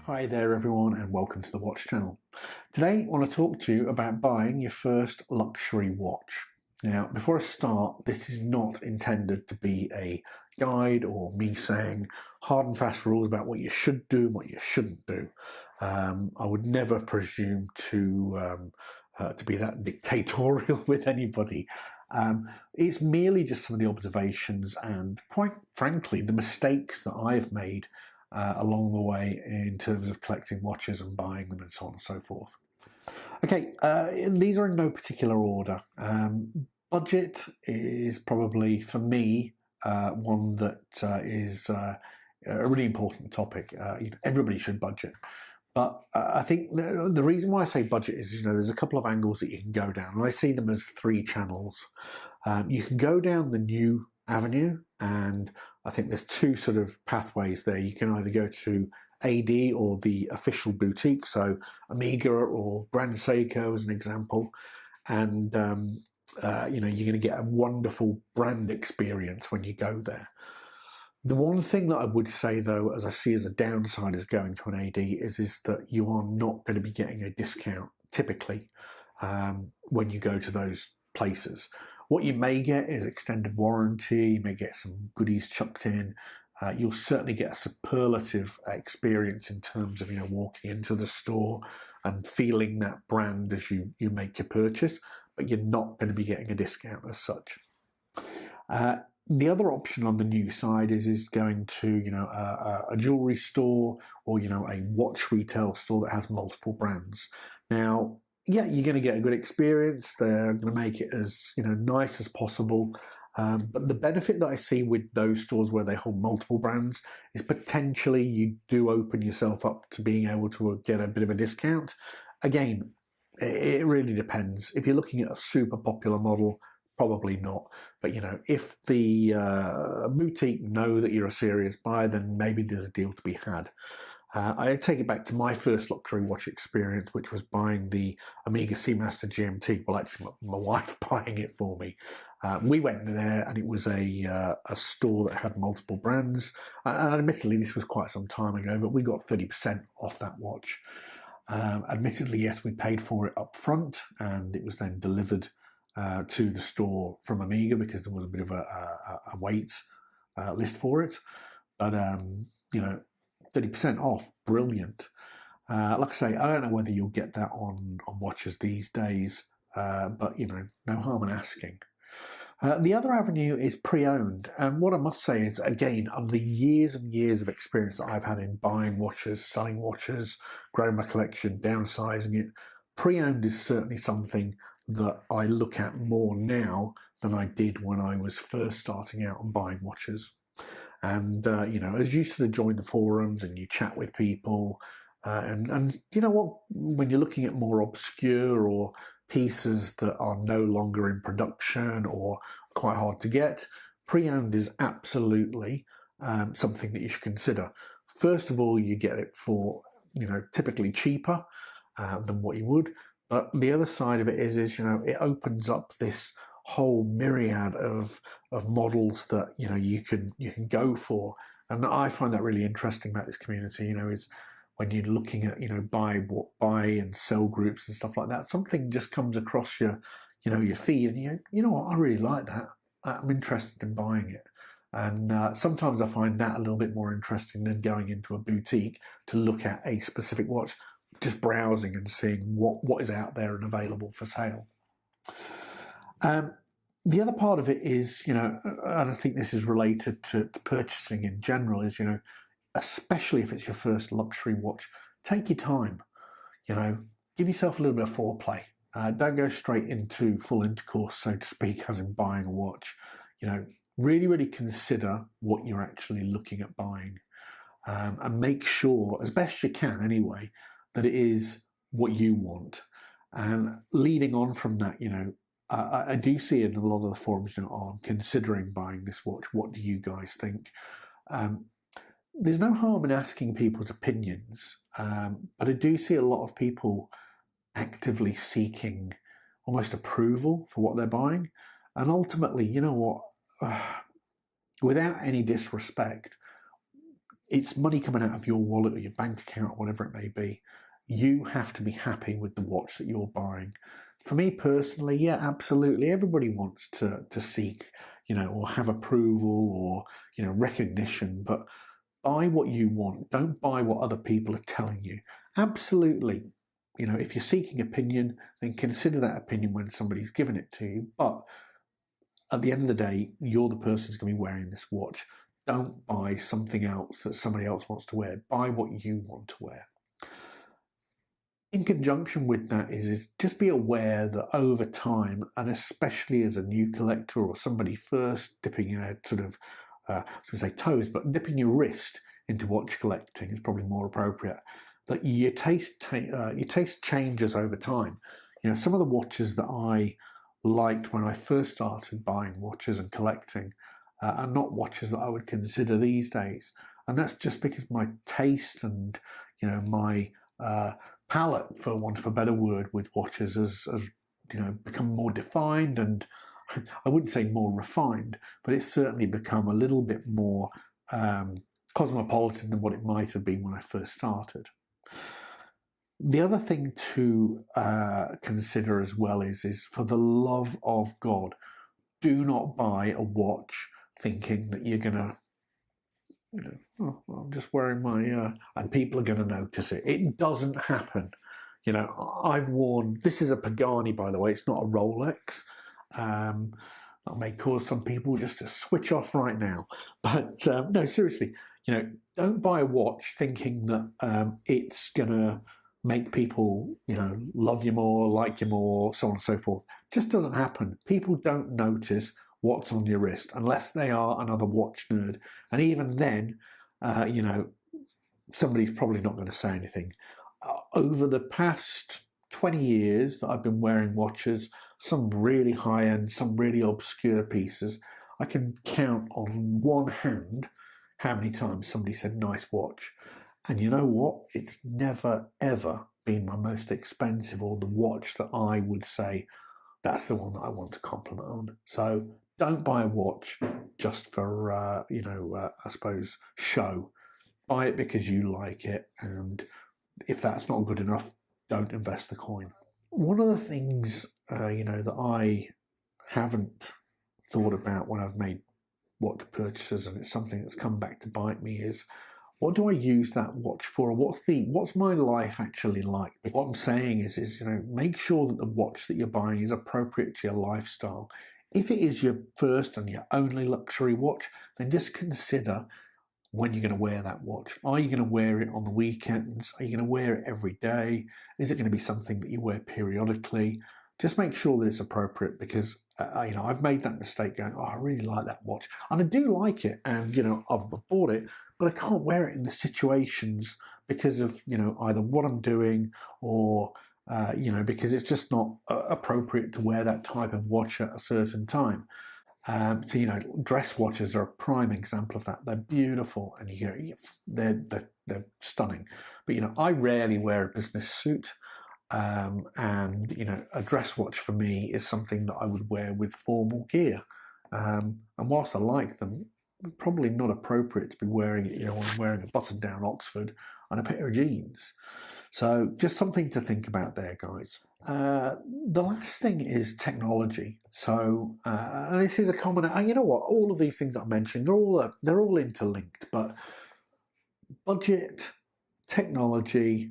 Hi there everyone and welcome to the Watch channel. Today I want to talk to you about buying your first luxury watch. Now before I start, this is not intended to be a guide or me saying hard and fast rules about what you should do and what you shouldn't do. I would never presume to be that dictatorial with anybody. It's merely just some of the observations and quite frankly the mistakes that I've made along the way in terms of collecting watches and buying them and so on and so forth. Okay, these are in no particular order. Budget is probably, for me, one that is a really important topic. Everybody should budget. But I think the reason why I say budget is, there's a couple of angles that you can go down. And I see them as three channels. You can go down the new avenue, and I think there's two sort of pathways there. You can either go to AD or the official boutique, so Omega or Grand Seiko as an example, and you're going to get a wonderful brand experience when you go there. The one thing that I would say, though, as I see as a downside as going to an AD, is that you are not going to be getting a discount typically when you go to those places. What you may get is extended warranty, you may get some goodies chucked in. You'll certainly get a superlative experience in terms of walking into the store and feeling that brand as you make your purchase, but you're not going to be getting a discount as such. The other option on the new side is going to a jewelry store or a watch retail store that has multiple brands. Now, yeah, you're going to get a good experience. They're going to make it as nice as possible. But the benefit that I see with those stores where they hold multiple brands is potentially you do open yourself up to being able to get a bit of a discount. Again, it really depends. If you're looking at a super popular model, probably not. But if the boutique know that you're a serious buyer, then maybe there's a deal to be had. I take it back to my first luxury watch experience, which was buying the Omega Seamaster GMT. Well, actually, my wife buying it for me. We went there, and it was a store that had multiple brands. And admittedly, this was quite some time ago, but we got 30% off that watch. Admittedly, yes, we paid for it up front, and it was then delivered to the store from Omega because there was a bit of a wait list for it. But 30% off, brilliant. Like I say, I don't know whether you'll get that on watches these days, but no harm in asking. The other avenue is pre-owned, and what I must say is, again, under the years and years of experience that I've had in buying watches, selling watches, growing my collection, downsizing it, pre-owned is certainly something that I look at more now than I did when I was first starting out and buying watches. And, as you sort of join the forums and you chat with people, and you know what, when you're looking at more obscure or pieces that are no longer in production or quite hard to get, pre-owned is absolutely something that you should consider. First of all, you get it for, typically cheaper than what you would. But the other side of it is it opens up this whole myriad of models that you can go for, and I find that really interesting about this community. Is when you're looking at buy and sell groups and stuff like that, something just comes across your feed, and you know what, I really like that. I'm interested in buying it, and sometimes I find that a little bit more interesting than going into a boutique to look at a specific watch, just browsing and seeing what is out there and available for sale. The other part of it is, and I think this is related to purchasing in general, is, especially if it's your first luxury watch, take your time, give yourself a little bit of foreplay. Don't go straight into full intercourse, so to speak, as in buying a watch. Really, really consider what you're actually looking at buying, and make sure, as best you can anyway, that it is what you want. And leading on from that, I do see in a lot of the forums, I'm considering buying this watch. What do you guys think? There's no harm in asking people's opinions, but I do see a lot of people actively seeking almost approval for what they're buying. And ultimately, without any disrespect, it's money coming out of your wallet or your bank account, or whatever it may be. You have to be happy with the watch that you're buying. For me personally, yeah, absolutely. Everybody wants to seek, or have approval or, recognition, but buy what you want. Don't buy what other people are telling you. Absolutely. If you're seeking opinion, then consider that opinion when somebody's given it to you. But at the end of the day, you're the person who's going to be wearing this watch. Don't buy something else that somebody else wants to wear. Buy what you want to wear. In conjunction with that is just be aware that over time, and especially as a new collector or somebody first dipping your I was going to say toes, but dipping your wrist into watch collecting is probably more appropriate, that your taste changes over time. Some of the watches that I liked when I first started buying watches and collecting are not watches that I would consider these days. And that's just because my taste and, my palette, for want of a better word, with watches has become more defined, and I wouldn't say more refined, but it's certainly become a little bit more cosmopolitan than what it might have been when I first started. The other thing to consider as well is for the love of God, do not buy a watch thinking that you're going to, I'm just wearing my, and people are going to notice it. It doesn't happen. I've worn, this is a Pagani, by the way, it's not a Rolex. That may cause some people just to switch off right now. But no, seriously, don't buy a watch thinking that it's going to make people, love you more, like you more, so on and so forth. It just doesn't happen. People don't notice what's on your wrist unless they are another watch nerd. And even then, somebody's probably not going to say anything. Over the past 20 years that I've been wearing watches, some really high-end, some really obscure pieces, I can count on one hand how many times somebody said, nice watch. And you know what? It's never, ever been my most expensive or the watch that I would say, that's the one that I want to compliment on. So don't buy a watch just for, I suppose, show. Buy it because you like it. And if that's not good enough, don't invest the coin. One of the things, that I haven't thought about when I've made watch purchases, and it's something that's come back to bite me, is what do I use that watch for? What's my life actually like? What I'm saying is make sure that the watch that you're buying is appropriate to your lifestyle. If it is your first and your only luxury watch, then just consider when you're going to wear that watch. Are you going to wear it on the weekends? Are you going to wear it every day? Is it going to be something that you wear periodically? Just make sure that it's appropriate, because I've made that mistake going, I really like that watch, and I do like it, and I've bought it, but I can't wear it in the situations because of either what I'm doing or because it's just not appropriate to wear that type of watch at a certain time. Dress watches are a prime example of that. They're beautiful, and they're stunning. But I rarely wear a business suit. And a dress watch for me is something that I would wear with formal gear. And whilst I like them, probably not appropriate to be wearing it, when I'm wearing a button-down Oxford and a pair of jeans. So just something to think about there, guys. The last thing is technology. So this is a common. And you know what? All of these things that I mentioned, they're all interlinked. But budget, technology,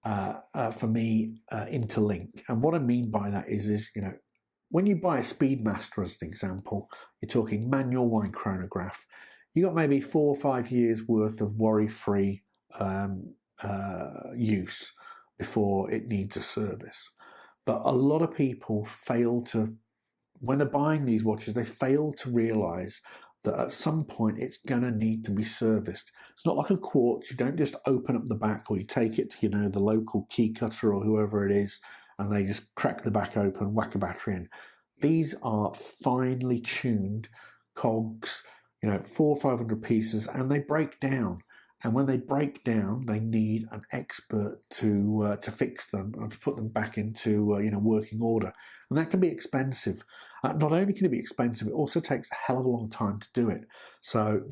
for me, interlink. And what I mean by that is when you buy a Speedmaster, as an example, you're talking manual wine chronograph. You got maybe 4 or 5 years worth of worry-free use before it needs a service. But a lot of people fail to, when they're buying these watches, they fail to realise that at some point it's going to need to be serviced. It's not like a quartz. You don't just open up the back, or you take it to the local key cutter or whoever it is, and they just crack the back open, whack a battery in. These are finely tuned cogs, 400 or 500 pieces, and they break down. and when they break down, they need an expert to fix them and to put them back into working order, and that can be expensive. Not only can it be expensive, it also takes a hell of a long time to do it. So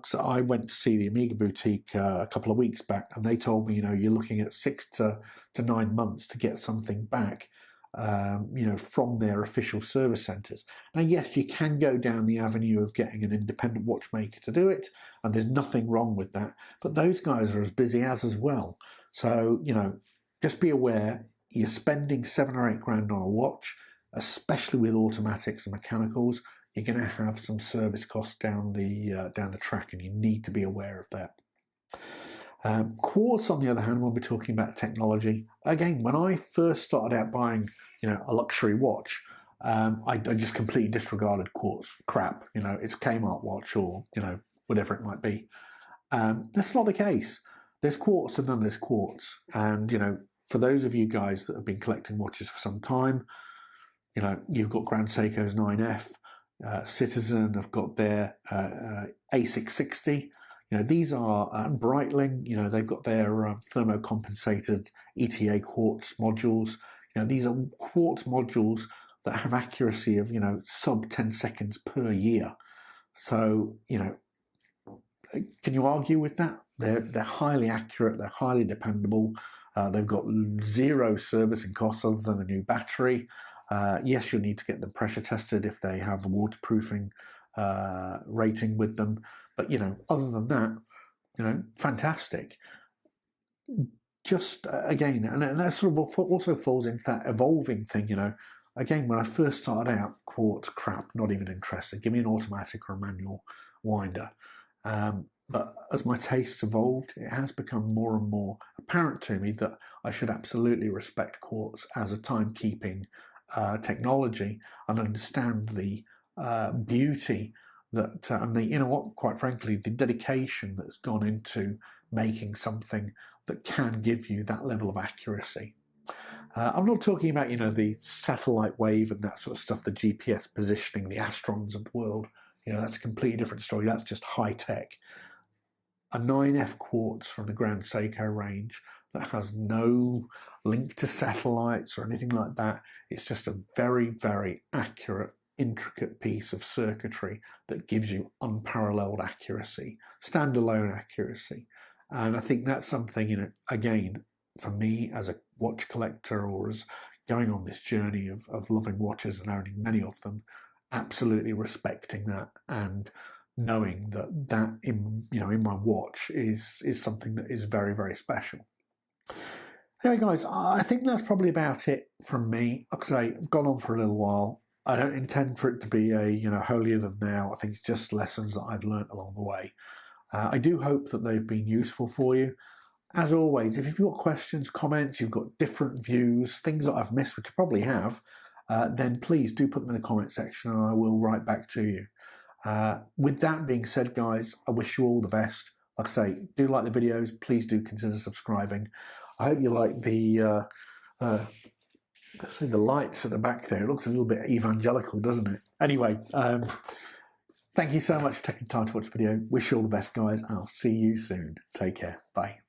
so I went to see the Amiga boutique a couple of weeks back, and they told me you're looking at 6 to 9 months to get something back. From their official service centres. Now, yes, you can go down the avenue of getting an independent watchmaker to do it, and there's nothing wrong with that. But those guys are as busy as well. So, just be aware you're spending 7 or 8 grand on a watch, especially with automatics and mechanicals. You're going to have some service costs down the track, and you need to be aware of that. Quartz, on the other hand, when we're talking about technology, again, when I first started out buying, a luxury watch, I just completely disregarded quartz. Crap, it's a Kmart watch or, whatever it might be. That's not the case. There's quartz and then there's quartz. And, for those of you guys that have been collecting watches for some time, you've got Grand Seiko's 9F, Citizen have got their A660. These are Breitling. They've got their thermocompensated ETA quartz modules. These are quartz modules that have accuracy of sub 10 seconds per year. So can you argue with that? They're highly accurate. They're highly dependable. They've got zero servicing costs other than a new battery. Yes, you'll need to get them pressure tested if they have a waterproofing rating with them. But, other than that, fantastic. Just, again, and that sort of also falls into that evolving thing, Again, when I first started out, quartz, crap, not even interested. Give me an automatic or a manual winder. But as my tastes evolved, it has become more and more apparent to me that I should absolutely respect quartz as a timekeeping technology and understand the beauty that, and quite frankly, the dedication that's gone into making something that can give you that level of accuracy. I'm not talking about, the satellite wave and that sort of stuff, the GPS positioning, the Astrons of the world. That's a completely different story. That's just high tech. A 9F quartz from the Grand Seiko range that has no link to satellites or anything like that. It's just a very, very accurate, intricate piece of circuitry that gives you unparalleled accuracy, standalone accuracy. And I think that's something, again, for me as a watch collector or as going on this journey of loving watches and owning many of them, absolutely respecting that and knowing that in my watch is something that is very, very special. Anyway, guys, I think that's probably about it from me. Like I say, I've gone on for a little while. I don't intend for it to be a holier than thou. I think it's just lessons that I've learnt along the way. I do hope that they've been useful for you. As always, if you've got questions, comments, you've got different views, things that I've missed, which I probably have, then please do put them in the comment section and I will write back to you. With that being said, guys, I wish you all the best. Like I say, do like the videos. Please do consider subscribing. I hope you like the lights at the back there. It looks a little bit evangelical, doesn't it? Anyway, thank you so much for taking time to watch the video. Wish you all the best, guys, and I'll see you soon. Take care. Bye.